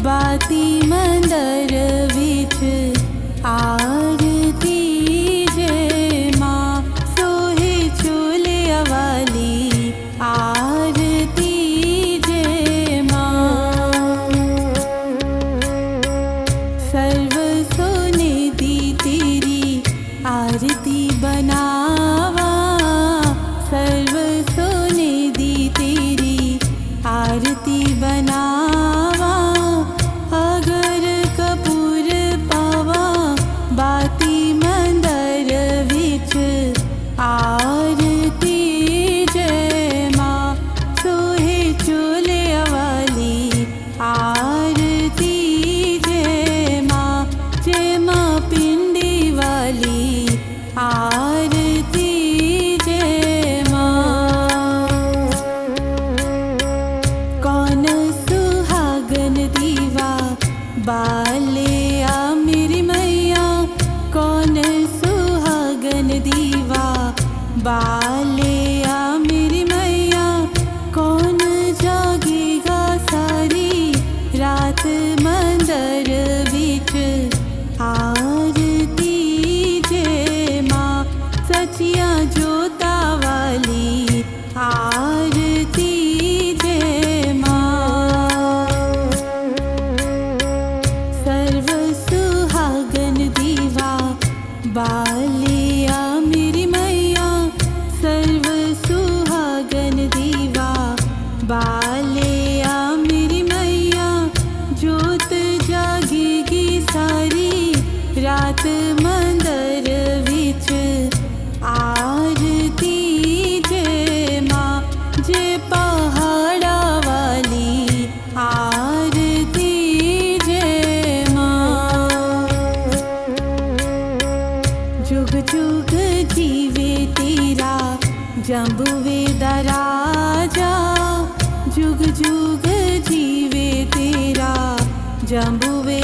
बाती मंदर विच आरती जय माँ सोहे चोलिया वाली आरती जय माँ। सर्व सोने दी तेरी आरती बनावा सर्व सोने दी तेरी आरती बनावा। अगर कपूर पावा बाती मंदर विच आरती जय माँ सोहे चोलिया वाली आरती जय माँ पिंडी वाली आरती जय माँ। कौन सुहागन दीवा बाले आ मेरी मैया कौन सुहागन दीवा बाले आ मेरी मैया। कौन जागेगा सारी रात मंदर विच आरती जय माँ सचिया जोता वाली आरती जय माँ। सर्व सुहागन दीवा बालिया मेरी मैया सर्व सुहागन दीवा बालिया मेरी मैया। जोत जागेगी सारी रात मंदर विच आरती जय माँ जय पहाड़ा वाली आरती जय माँ। जुग जुग जीवे तेरा जम्बुवे दा राजा जुग जुग जीवे तेरा जम्बुवे